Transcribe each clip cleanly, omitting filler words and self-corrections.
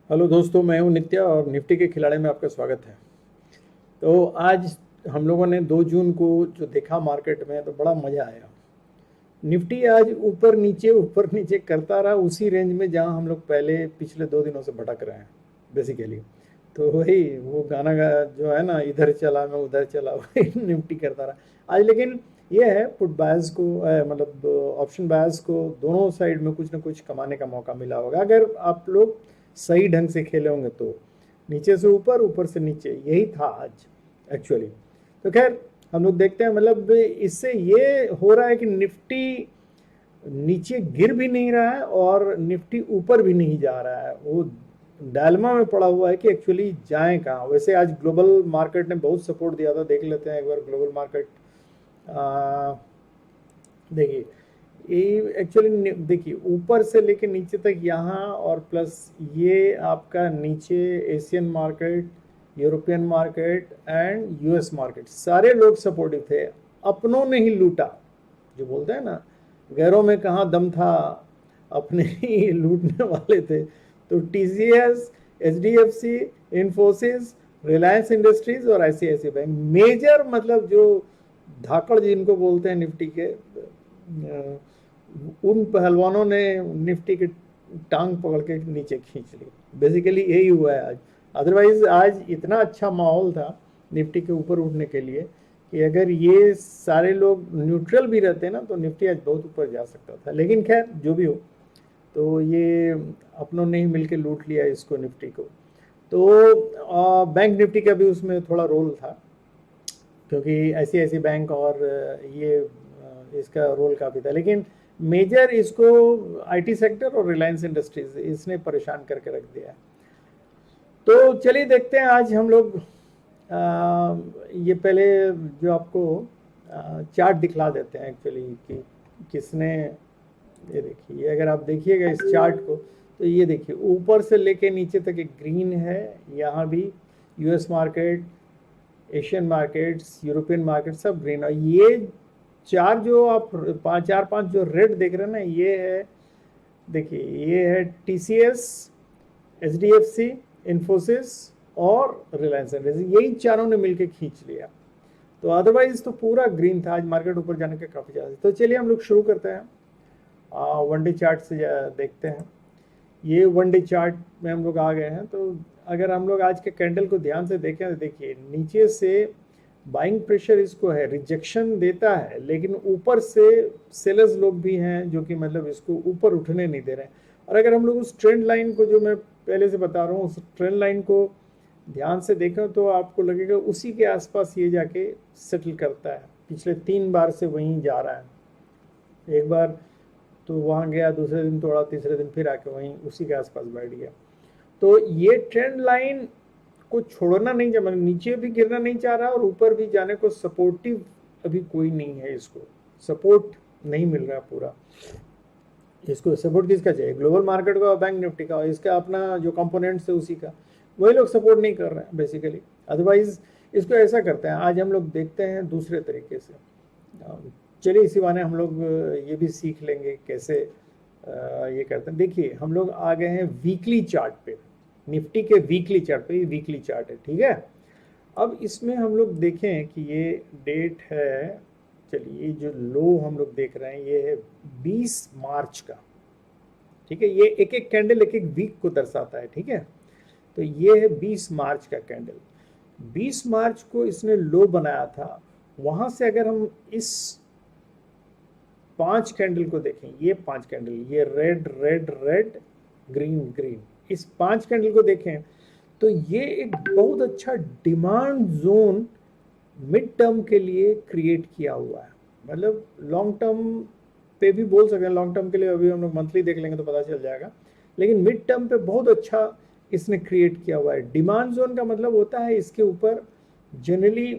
Hello दोस्तों, मैं हूं नित्या और निफ्टी के खिलाड़ी में आपका स्वागत है। तो आज हम लोगों ने 2 जून को जो देखा मार्केट में तो बड़ा मज़ा आया। निफ्टी आज ऊपर नीचे करता रहा उसी रेंज में जहां हम लोग पहले पिछले 2 दिनों से भटक रहे हैं बेसिकली। तो वही वो गाना जो है ना, इधर चला मैं उधर चला, वही निफ्टी करता रहा आज। लेकिन ये है पुट बायर्स को मतलब ऑप्शन बायर्स को दोनों साइड में कुछ ना कुछ कमाने का मौका मिला होगा अगर आप लोग सही ढंग से खेले होंगे। तो नीचे से ऊपर, ऊपर से नीचे, यही था आज एक्चुअली। तो खैर हम लोग देखते हैं, मतलब इससे ये हो रहा है कि निफ्टी नीचे गिर भी नहीं रहा है और निफ्टी ऊपर भी नहीं जा रहा है। वो डायलमा में पड़ा हुआ है कि एक्चुअली जाएं कहाँ। वैसे आज ग्लोबल मार्केट ने बहुत सपोर्ट दिया था, देख लेते हैं एक बार ग्लोबल मार्केट। देखिए ये एक्चुअली देखिए ऊपर से लेके नीचे तक यहाँ, और प्लस ये आपका नीचे Asian market, European market and US market, सारे लोग सपोर्टिव थे। अपनों ने ही लूटा, जो बोलते हैं ना, गैरों में कहाँ दम था, अपने ही लूटने वाले थे। तो TCS, HDFC, Infosys, Reliance industries और आईसीआईसी बैंक मेजर, मतलब जो धाकड़ जिनको बोलते हैं निफ्टी के, उन पहलवानों ने निफ्टी के टांग पकड़ के नीचे खींच ली। बेसिकली यही हुआ है आज। अदरवाइज आज इतना अच्छा माहौल था निफ्टी के ऊपर उठने के लिए कि अगर ये सारे लोग न्यूट्रल भी रहते ना तो निफ्टी आज बहुत ऊपर जा सकता था। लेकिन खैर जो भी हो, तो ये अपनों ने ही मिलकर लूट लिया इसको, निफ्टी को। तो बैंक निफ्टी का भी उसमें थोड़ा रोल था, क्योंकि ऐसी ऐसी बैंक और ये इसका रोल काफ़ी था। लेकिन मेजर इसको आईटी सेक्टर और रिलायंस इंडस्ट्रीज इसने परेशान करके रख दिया है। तो चलिए देखते हैं आज हम लोग ये पहले जो आपको चार्ट दिखला देते हैं एक्चुअली कि किसने, ये देखिए, अगर आप देखिएगा इस चार्ट को तो ये देखिए ऊपर से लेके नीचे तक एक ग्रीन है। यहाँ भी US market, Asian markets, European market सब ग्रीन। और ये चार जो आप चार पांच जो रेड देख रहे हैं ना, ये है, देखिए ये है टीसीएस, एचडीएफसी, इन्फोसिस और रिलायंस इंडस्ट्रीज, यही चारों ने मिलकर खींच लिया। तो अदरवाइज तो पूरा ग्रीन था आज, मार्केट ऊपर जाने का काफ़ी ज़्यादा। तो चलिए हम लोग शुरू करते हैं, वन डे चार्ट से देखते हैं। ये वन डे चार्ट में हम लोग आ गए हैं। तो अगर हम लोग आज के कैंडल को ध्यान से देखें तो देखिए नीचे से बाइंग प्रेशर इसको है, रिजेक्शन देता है, लेकिन ऊपर से सेलर्स लोग भी हैं जो कि मतलब इसको ऊपर उठने नहीं दे रहे हैं। और अगर हम लोग उस ट्रेंड लाइन को, जो मैं पहले से बता रहा हूँ, उस ट्रेंड लाइन को ध्यान से देखें तो आपको लगेगा उसी के आसपास ये जाके सेटल करता है। पिछले 3 बार से वहीं जा रहा है। एक बार तो वहाँ गया, दूसरे दिन तोड़ा, तीसरे दिन फिर आके वहीं उसी के आसपास बैठ गया। तो ये ट्रेंड लाइन को छोड़ना नहीं चाह, मतलब नीचे भी गिरना नहीं चाह रहा और ऊपर भी जाने को सपोर्टिव अभी कोई नहीं है। इसको सपोर्ट नहीं मिल रहा पूरा। इसको सपोर्ट किसका चाहिए? ग्लोबल मार्केट का, बैंक निफ्टी का, इसका अपना जो कंपोनेंट्स है उसी का, वही लोग सपोर्ट नहीं कर रहे हैं बेसिकली। अदरवाइज इसको ऐसा करते हैं, आज हम लोग देखते हैं दूसरे तरीके से। चलिए इसी बहाने हम लोग ये भी सीख लेंगे कैसे ये करते हैं। देखिए हम लोग आ गए हैं वीकली चार्ट पे, निफ्टी के वीकली चार्ट पे। ये वीकली चार्ट है, ठीक है। अब इसमें हम लोग देखें कि ये डेट है, चलिए जो लो हम लोग देख रहे हैं ये है 20 मार्च का, ठीक है। ये एक एक कैंडल एक एक वीक को दर्शाता है, ठीक है। तो ये है 20 मार्च का कैंडल। 20 मार्च को इसने लो बनाया था। वहां से अगर हम इस 5 कैंडल को देखें, ये 5 कैंडल, ये red red red, green green, इस 5 कैंडल को देखें तो ये एक बहुत अच्छा डिमांड जोन मिड टर्म के लिए क्रिएट किया हुआ है। मतलब लॉन्ग टर्म पे भी बोल सकते हैं, लॉन्ग टर्म के लिए अभी हम लोग मंथली देख लेंगे तो पता चल जाएगा, लेकिन मिड टर्म पे बहुत अच्छा इसने क्रिएट किया हुआ है। डिमांड जोन का मतलब होता है इसके ऊपर जनरली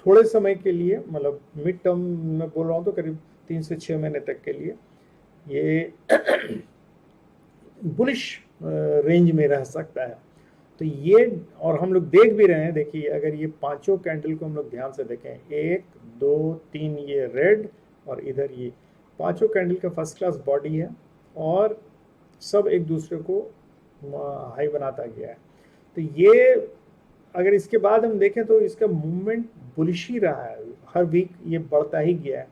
थोड़े समय के लिए, मतलब मिड टर्म में बोल रहा हूँ तो करीब 3 से 6 महीने तक के लिए ये बुलिश रेंज में रह सकता है। तो ये, और हम लोग देख भी रहे हैं, देखिए अगर ये पांचों कैंडल को हम लोग ध्यान से देखें, 1 2 3, ये रेड, और इधर ये पांचों कैंडल का फर्स्ट क्लास बॉडी है और सब एक दूसरे को हाई बनाता गया है। तो ये अगर इसके बाद हम देखें तो इसका मूवमेंट बुलिश ही रहा है, हर वीक ये बढ़ता ही गया है।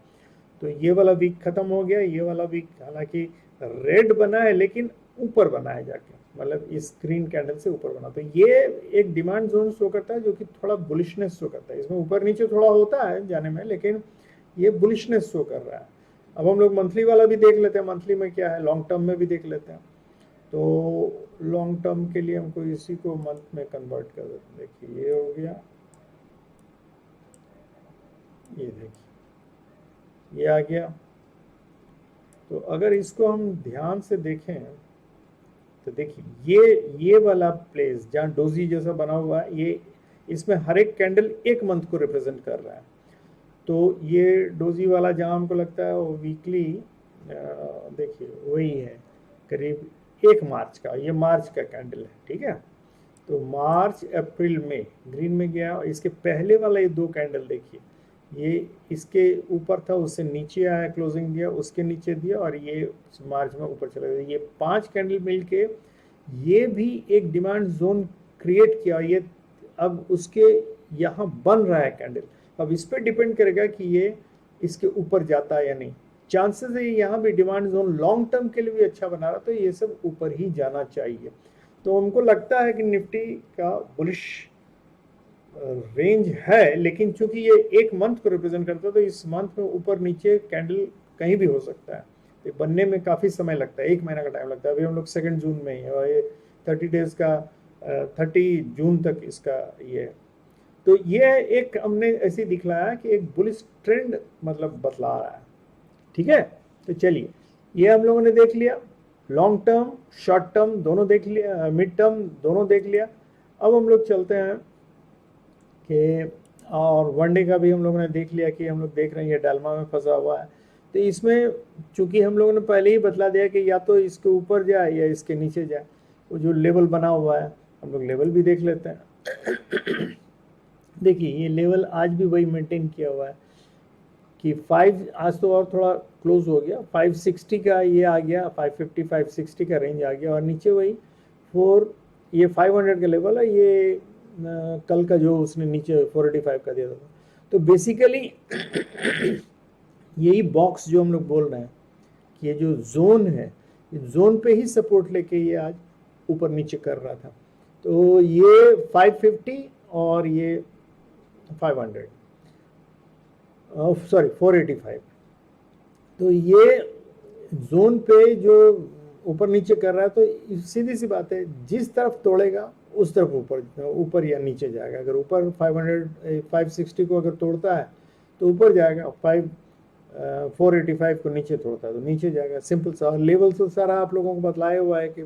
तो ये वाला वीक खत्म हो गया, ये वाला वीक हालांकि रेड बना है लेकिन ऊपर बना है जाके, मतलब इस ग्रीन कैंडल से ऊपर बना। तो ये एक डिमांड जोन शो करता है जो कि थोड़ा बुलिशनेस शो करता है। इसमें ऊपर नीचे थोड़ा होता है जाने में, लेकिन ये बुलिशनेस शो कर रहा है। अब हम लोग मंथली वाला भी देख लेते हैं, मंथली में क्या है, लॉन्ग टर्म में भी देख लेते हैं। तो लॉन्ग टर्म के लिए हमको इसी को मंथ में कन्वर्ट कर देते हैं। देखिए ये हो गया, ये देखिए ये आ गया। तो अगर इसको हम ध्यान से देखें तो देखिए ये वाला प्लेस जहाँ डोजी जैसा बना हुआ है, ये इसमें हर एक कैंडल एक मंथ को रिप्रेजेंट कर रहा है। तो ये डोजी वाला जहाँ हमको लगता है वो वीकली, देखिए वही है करीब 1 मार्च का, ये मार्च का कैंडल है, ठीक है। तो मार्च अप्रैल में ग्रीन में गया। इसके पहले वाला ये 2 कैंडल देखिए, ये इसके ऊपर था, उससे नीचे आया, क्लोजिंग दिया, उसके नीचे दिया, और ये मार्च में ऊपर चला गया। ये 5 कैंडल मिलके ये भी एक डिमांड जोन क्रिएट किया। ये अब उसके यहाँ बन रहा है कैंडल। अब इस पर डिपेंड करेगा कि ये इसके ऊपर जाता है या नहीं। चांसेस है यहाँ भी डिमांड जोन लॉन्ग टर्म के लिए भी अच्छा बना रहा, तो ये सब ऊपर ही जाना चाहिए। तो हमको लगता है कि निफ्टी का बुलिश रेंज है, लेकिन चूंकि ये एक मंथ को रिप्रेजेंट करता है तो इस मंथ में ऊपर नीचे कैंडल कहीं भी हो सकता है। तो बनने में काफ़ी समय लगता है, 1 महीना का टाइम लगता है। अभी हम लोग 2 जून में ही है, और ये 30 डेज का 30 जून तक इसका ये है। तो ये एक हमने ऐसे दिखलाया कि एक बुलिश ट्रेंड मतलब बतला रहा है, ठीक है। तो चलिए ये हम लोगों ने देख लिया, लॉन्ग टर्म शॉर्ट टर्म दोनों देख लिया, मिड टर्म दोनों देख लिया। अब हम लोग चलते हैं कि, और वनडे का भी हम लोगों ने देख लिया कि हम लोग देख रहे हैं ये डालमा में फंसा हुआ है। तो इसमें चूंकि हम लोगों ने पहले ही बतला दिया कि या तो इसके ऊपर जाए या इसके नीचे जाए, वो जो लेवल बना हुआ है हम लोग लेवल भी देख लेते हैं। देखिए ये लेवल आज भी वही मेंटेन किया हुआ है कि 5, आज तो और थोड़ा क्लोज हो गया, 560 का ये आ गया, 550 560 का रेंज आ गया, और नीचे वही 4, ये 500 का लेवल है। ये कल का जो उसने नीचे 485 का दिया था। तो बेसिकली यही बॉक्स जो हम लोग बोल रहे हैं कि ये जो जोन है, ये जोन पे ही सपोर्ट लेके ये आज ऊपर नीचे कर रहा था। तो ये 550 और ये 500, सॉरी 485। तो ये जोन पे जो ऊपर नीचे कर रहा है, तो सीधी सी बात है जिस तरफ तोड़ेगा उस तरफ ऊपर या नीचे जाएगा। अगर ऊपर 560 को अगर तोड़ता है तो ऊपर जाएगा, 485 को नीचे तोड़ता है तो नीचे जाएगा, सिंपल सा। लेवल तो सारा आप लोगों को बतलाया हुआ है कि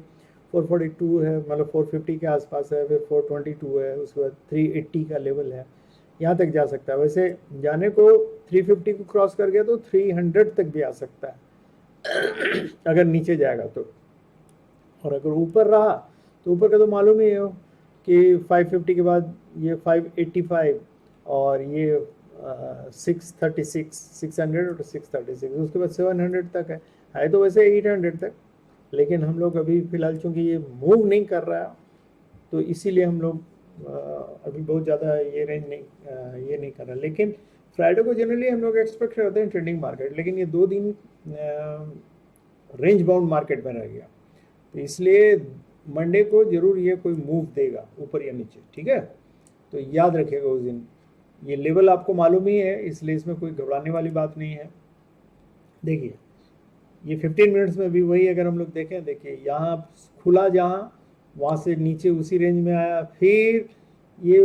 442 है, मतलब 450 के आसपास है, फिर 422 है, उसके बाद 380 का लेवल है, यहाँ तक जा सकता है। वैसे जाने को 350 को क्रॉस कर गया तो 300 तक भी आ सकता है अगर नीचे जाएगा तो। और अगर ऊपर रहा तो ऊपर का तो मालूम ही है कि 550 के बाद ये 585 और ये 636, 600 और 636, उसके बाद 700 तक है तो वैसे 800 तक। लेकिन हम लोग अभी फ़िलहाल चूँकि ये मूव नहीं कर रहा है तो इसीलिए हम लोग अभी बहुत ज़्यादा ये रेंज नहीं ये नहीं कर रहा। लेकिन फ्राइडे को जनरली हम लोग एक्सपेक्ट करते हैं ट्रेंडिंग मार्केट, लेकिन ये 2 दिन रेंज बाउंड मार्केट में रह गया, तो इसलिए मंडे को जरूर ये कोई मूव देगा ऊपर या नीचे, ठीक है। तो याद रखिएगा उस दिन ये लेवल आपको मालूम ही है, इसलिए इसमें कोई घबराने वाली बात नहीं है। देखिए ये 15 मिनट्स में भी वही, अगर हम लोग देखें, देखिए यहाँ खुला जहाँ, वहाँ से नीचे उसी रेंज में आया, फिर ये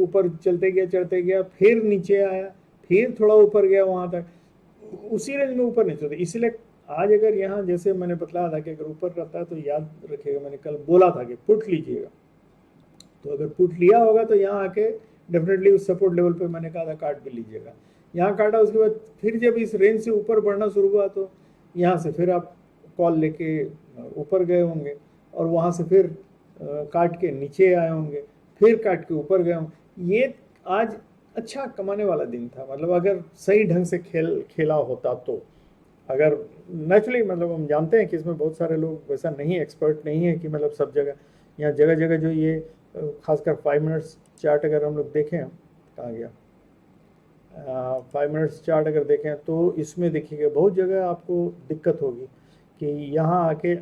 ऊपर चलते चढ़ते गया, फिर नीचे आया, फिर थोड़ा ऊपर गया वहाँ तक, उसी रेंज में ऊपर नहीं चलते। इसलिए आज अगर यहाँ जैसे मैंने बतलाया था कि अगर ऊपर रहता है तो याद रखिएगा मैंने कल बोला था कि पुट लीजिएगा। तो अगर पुट लिया होगा तो यहाँ आके डेफिनेटली उस सपोर्ट लेवल पे मैंने कहा था काट भी लीजिएगा। यहाँ काटा, उसके बाद फिर जब इस रेंज से ऊपर बढ़ना शुरू हुआ तो यहाँ से फिर आप कॉल लेके ऊपर गए होंगे, और वहाँ से फिर काट के नीचे आए होंगे, फिर काट के ऊपर गए होंगे। ये आज अच्छा कमाने वाला दिन था, मतलब अगर सही ढंग से खेला होता तो। अगर नेचुरली मतलब हम जानते हैं कि इसमें बहुत सारे लोग वैसा नहीं, एक्सपर्ट नहीं है कि मतलब सब जगह, यहाँ जगह जगह जो ये खासकर 5 मिनट्स चार्ट अगर हम लोग देखें, कहाँ गया 5 मिनट्स चार्ट अगर देखें तो इसमें देखिएगा बहुत जगह आपको दिक्कत होगी कि यहाँ आके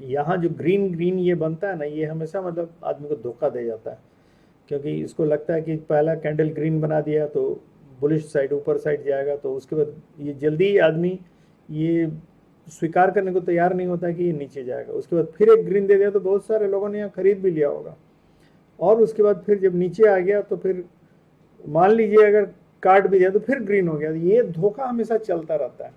यहाँ जो ग्रीन ग्रीन ये बनता है ना, ये हमेशा मतलब आदमी को धोखा दे जाता है, क्योंकि इसको लगता है कि पहला कैंडल ग्रीन बना दिया तो बुलिश साइड ऊपर साइड जाएगा, तो उसके बाद ये जल्दी आदमी ये स्वीकार करने को तैयार नहीं होता है कि ये नीचे जाएगा। उसके बाद फिर एक ग्रीन दे दिया तो बहुत सारे लोगों ने यहाँ खरीद भी लिया होगा, और उसके बाद फिर जब नीचे आ गया तो फिर मान लीजिए अगर काट भी दिया तो फिर ग्रीन हो गया। ये धोखा हमेशा चलता रहता है।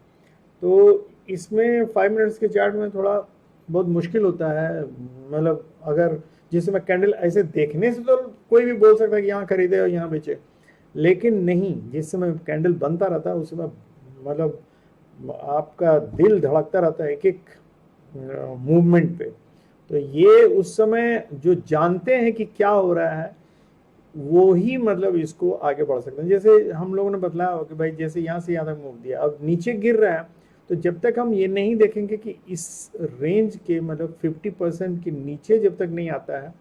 तो इसमें 5 मिनट्स के चार्ट में थोड़ा बहुत मुश्किल होता है, मतलब अगर जिस समय कैंडल ऐसे देखने से तो कोई भी बोल सकता है कि यहाँ खरीदे और यहाँ बेचे, लेकिन नहीं, जिस समय कैंडल बनता रहता है उस समय मतलब आपका दिल धड़कता रहता है एक एक मूवमेंट पे। तो ये उस समय जो जानते हैं कि क्या हो रहा है वो ही मतलब इसको आगे बढ़ सकते हैं। जैसे हम लोगों ने बतलाया हो कि भाई जैसे यहाँ से यहाँ तक मूव दिया, अब नीचे गिर रहा है, तो जब तक हम ये नहीं देखेंगे कि इस रेंज के मतलब 50% के नीचे जब तक नहीं आता है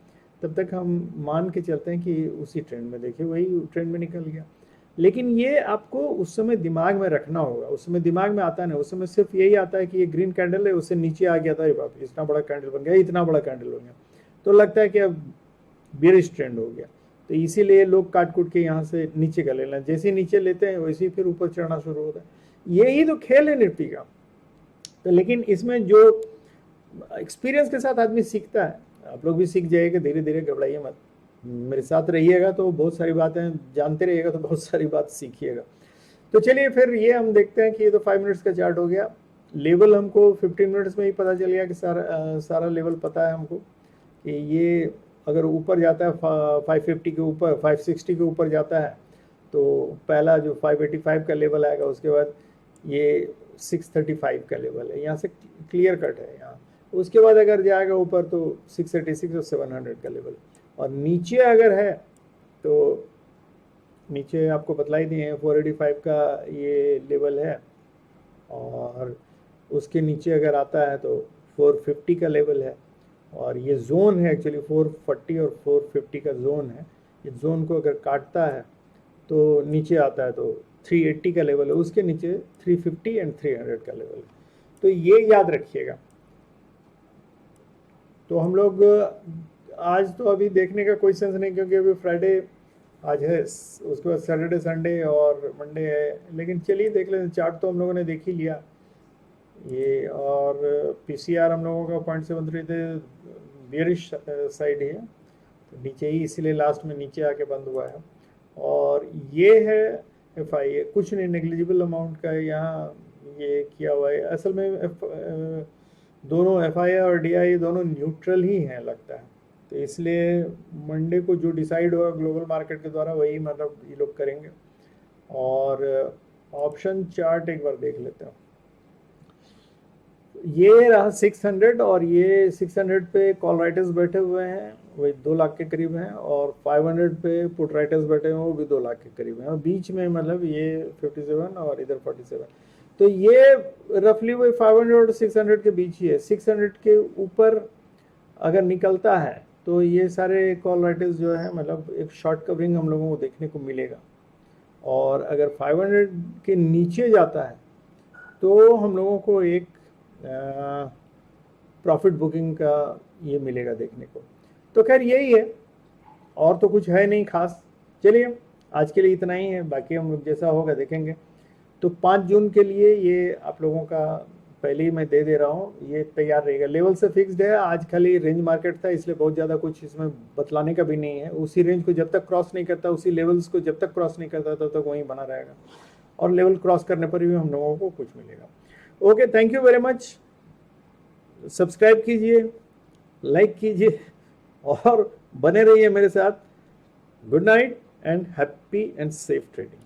तब तक हम मान के चलते हैं कि उसी ट्रेंड में, देखिए वही ट्रेंड में निकल गया। लेकिन ये आपको उस समय दिमाग में रखना होगा, उस समय दिमाग में आता नहीं, उस समय सिर्फ यही आता है कि ये ग्रीन कैंडल है, उससे नीचे आ गया था, इतना बड़ा कैंडल बन गया, इतना बड़ा कैंडल हो गया, तो लगता है कि अब बेरिश ट्रेंड हो गया, तो इसीलिए लोग काट कूट के यहाँ से नीचे का ले लें, जैसे नीचे लेते हैं वैसे ही फिर ऊपर चढ़ना शुरू होता है। यही तो खेल है निफ्टी का। तो लेकिन इसमें जो एक्सपीरियंस के साथ आदमी सीखता है, आप लोग भी सीख जाइएगा धीरे धीरे, घबराइए मत, मेरे साथ रहिएगा तो बहुत सारी बातें जानते रहिएगा तो बहुत सारी बात सीखिएगा। तो चलिए फिर ये हम देखते हैं कि ये तो 5 मिनट्स का चार्ट हो गया। लेवल हमको 15 मिनट्स में ही पता चल गया कि सारा लेवल पता है हमको कि ये अगर ऊपर जाता है 550 के ऊपर, 560 के ऊपर जाता है तो पहला जो 585 का लेवल आएगा, उसके बाद ये 635 का लेवल है, यहाँ से क्लियर कट है यहाँ। उसके बाद अगर जाएगा ऊपर तो 636 और 700 का लेवल, और नीचे अगर है तो नीचे आपको बतला ही दिए हैं 485 का ये लेवल है, और उसके नीचे अगर आता है तो 450 का लेवल है, और ये जोन है एक्चुअली 440 और 450 का जोन है। इस जोन को अगर काटता है तो नीचे आता है तो 380 का लेवल है, उसके नीचे 350 एंड 300 का लेवल है। तो ये याद रखिएगा। तो हम लोग आज तो अभी देखने का कोई सेंस नहीं, क्योंकि अभी फ्राइडे आज है, उसके बाद सैटरडे संडे और मंडे है, लेकिन चलिए देख लेते। चार्ट तो हम लोगों ने देख ही लिया ये, और पीसीआर हम लोगों का 0.73 थे, बेयरिश साइड है, तो नीचे ही इसीलिए लास्ट में नीचे आके बंद हुआ है। और ये है एफआई, कुछ नहीं, नेग्लिजिबल अमाउंट का यहाँ ये किया हुआ है। असल में दोनों एफआई और डीआई दोनों न्यूट्रल ही हैं लगता है, तो इसलिए मंडे को जो डिसाइड होगा ग्लोबल मार्केट के द्वारा वही मतलब ये लोग करेंगे। और ऑप्शन चार्ट एक बार देख लेते हैं। ये रहा 600, और ये 600 पे कॉल राइटर्स बैठे हुए हैं, वही 2 लाख के करीब हैं, और 500 पे पुट राइटर्स बैठे हुए हैं, वो भी 2 लाख के करीब हैं, और बीच में मतलब ये 57 और इधर 47। तो ये रफली वही 500 और 600 के बीच ही है। 600 के ऊपर अगर निकलता है तो ये सारे कॉल राइटर्स जो है मतलब एक शॉर्ट कवरिंग हम लोगों को देखने को मिलेगा, और अगर 500 के नीचे जाता है तो हम लोगों को एक प्रॉफिट बुकिंग का ये मिलेगा देखने को। तो खैर यही है, और तो कुछ है नहीं खास। चलिए आज के लिए इतना ही है, बाकी हम लोग जैसा होगा देखेंगे। तो 5 जून के लिए ये आप लोगों का पहले ही मैं दे रहा हूँ, ये तैयार रहेगा। लेवल से फिक्स्ड है, आज खाली रेंज मार्केट था इसलिए बहुत ज़्यादा कुछ इसमें बतलाने का भी नहीं है। उसी रेंज को जब तक क्रॉस नहीं करता, उसी लेवल्स को जब तक क्रॉस नहीं करता तब तक वहीं बना रहेगा, और लेवल क्रॉस करने पर भी हम लोगों को कुछ मिलेगा। Okay, thank you very much. Subscribe कीजिए, लाइक कीजिए, और बने रहिए मेरे साथ। Good night and happy and safe trading.